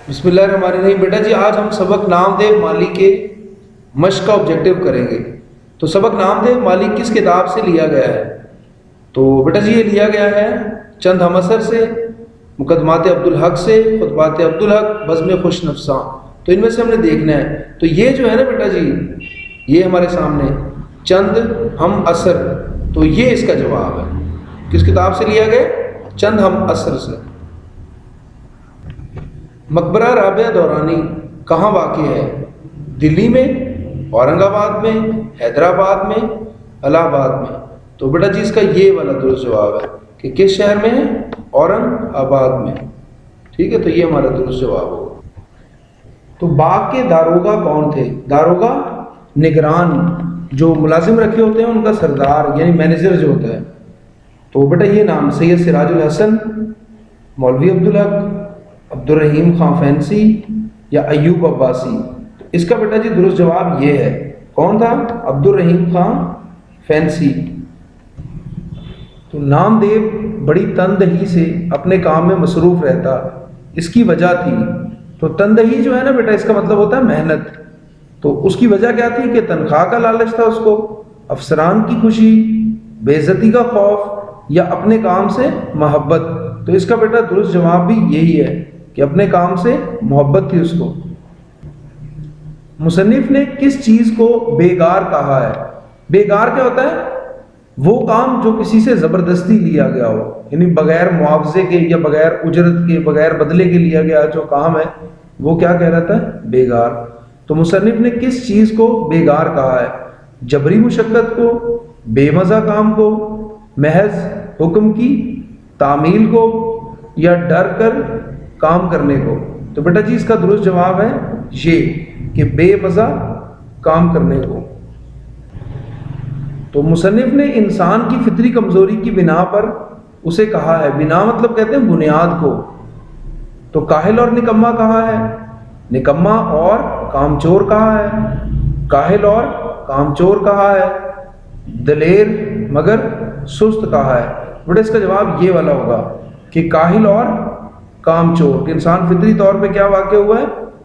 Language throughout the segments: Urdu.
بسم اللہ الرحمن الرحیم۔ بیٹا جی آج ہم سبق نامدہ مالی کے مشق کا آبجیکٹو کریں گے۔ تو سبق نامدہ مالی کس کتاب سے لیا گیا ہے؟ تو بیٹا جی یہ لیا گیا ہے چند ہم اثر سے، مقدمات عبدالحق سے، خطبات عبدالحق، بزم خوش نفساں۔ تو ان میں سے ہم نے دیکھنا ہے۔ تو یہ جو ہے نا بیٹا جی، یہ ہمارے سامنے چند ہم اثر، تو یہ اس کا جواب ہے۔ کس کتاب سے لیا گیا؟ چند ہم اثر سے۔ مقبرہ رابعہ دورانی کہاں واقع ہے؟ دلی میں، اورنگ آباد میں، حیدرآباد میں، الہ آباد میں۔ تو بیٹا جی اس کا یہ والا درست جواب ہے کہ کس شہر میں ہے؟ اورنگ آباد میں۔ ٹھیک ہے، تو یہ ہمارا درست جواب ہوگا۔ تو باغ کے داروغہ کون تھے؟ داروغہ نگران، جو ملازم رکھے ہوتے ہیں ان کا سردار یعنی مینیجر جو ہوتا ہے۔ تو بیٹا یہ نام سید سراج الحسن، مولوی عبدالحق، عبد الرحیم خان فینسی یا ایوب عباسی۔ تو اس کا بیٹا جی درست جواب یہ ہے۔ کون تھا؟ عبد الرحیم خان فینسی۔ تو نامدیو بڑی تندہی سے اپنے کام میں مصروف رہتا، اس کی وجہ تھی۔ تو تندہی جو ہے نا بیٹا، اس کا مطلب ہوتا ہے محنت۔ تو اس کی وجہ کیا تھی کہ تنخواہ کا لالچ تھا اس کو، افسران کی خوشی، بے عزتی کا خوف، یا اپنے کام سے محبت۔ تو اس کا بیٹا درست جواب بھی یہی ہے کہ اپنے کام سے محبت تھی اس کو۔ مصنف نے کس چیز کو بیگار کہا ہے؟ بیگار کیا ہوتا ہے؟ وہ کام جو کسی سے زبردستی لیا گیا ہو، یعنی بغیر معاوضے کے یا بغیر اجرت کے، بغیر بدلے کے لیا گیا جو کام ہے، وہ کیا کہلاتا ہے؟ بیگار۔ تو مصنف نے کس چیز کو بیگار کہا ہے؟ جبری مشقت کو، بے مزہ کام کو، محض حکم کی تعمیل کو، یا ڈر کر کام کرنے کو۔ تو بیٹا جی اس کا درست جواب ہے یہ کہ بے مزہ کام کرنے کو۔ تو مصنف نے انسان کی فطری کمزوری کی بنا پر اسے کہا ہے، بنا مطلب کہتے ہیں بنیاد کو۔ تو کاہل اور نکما کہا ہے، نکما اور کامچور کہا ہے، کاہل اور کامچور کہا ہے، دلیر مگر سست کہا ہے۔ بیٹا اس کا جواب یہ والا ہوگا کہ کاہل اور کامچور، کہ انسان فطری طور پہ کیا واقع ہوا ہے؟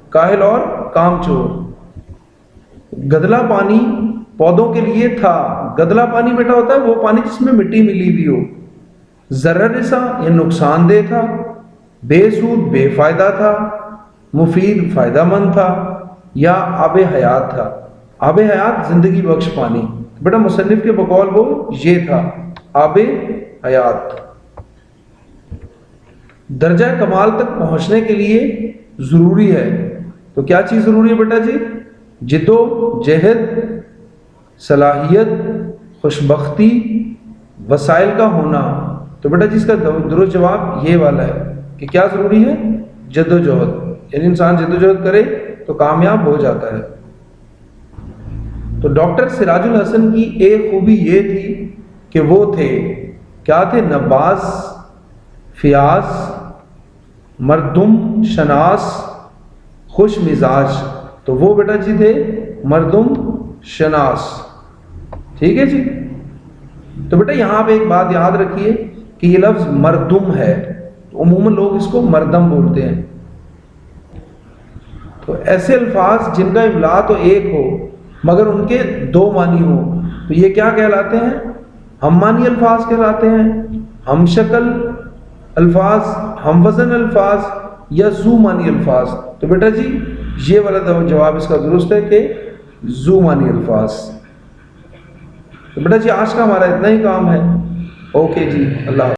کاہل اور کامچور۔ گدلا پانی پودوں کے لیے تھا۔ گدلا پانی بیٹا ہوتا ہے وہ پانی جس میں مٹی ملی ہوئی ہو۔ ضرر رساں یہ نقصان دہ تھا، بے سود بے فائدہ تھا، مفید فائدہ مند تھا، یا آب حیات تھا۔ آب حیات زندگی بخش پانی۔ بیٹا مصنف کے بقول وہ یہ تھا، آب حیات۔ درجہ کمال تک پہنچنے کے لیے ضروری ہے۔ تو کیا چیز ضروری ہے بیٹا جی؟ جد و جہد، صلاحیت، خوشبختی، وسائل کا ہونا۔ تو بیٹا جی اس کا درست جواب یہ والا ہے کہ کیا ضروری ہے؟ جد و جہد، یعنی انسان جد و جہد کرے تو کامیاب ہو جاتا ہے۔ تو ڈاکٹر سراج الحسن کی ایک خوبی یہ تھی کہ وہ تھے، کیا تھے؟ نباز، فیاض، مردم شناس، خوش مزاج۔ تو وہ بیٹا جی تھے مردم شناس۔ ٹھیک ہے جی۔ تو بیٹا یہاں پہ ایک بات یاد رکھیے کہ یہ لفظ مردم ہے، تو عموماً لوگ اس کو مردم بولتے ہیں۔ تو ایسے الفاظ جن کا املا تو ایک ہو مگر ان کے دو معنی ہو، تو یہ کیا کہلاتے ہیں؟ ہم معنی الفاظ کہلاتے ہیں، ہم شکل الفاظ، ہم وزن الفاظ، یا ذو معنی الفاظ۔ تو بیٹا جی یہ والا جواب اس کا درست ہے کہ ذو معنی الفاظ۔ تو بیٹا جی آج کا ہمارا اتنا ہی کام ہے۔ اوکے جی، اللہ حافظ۔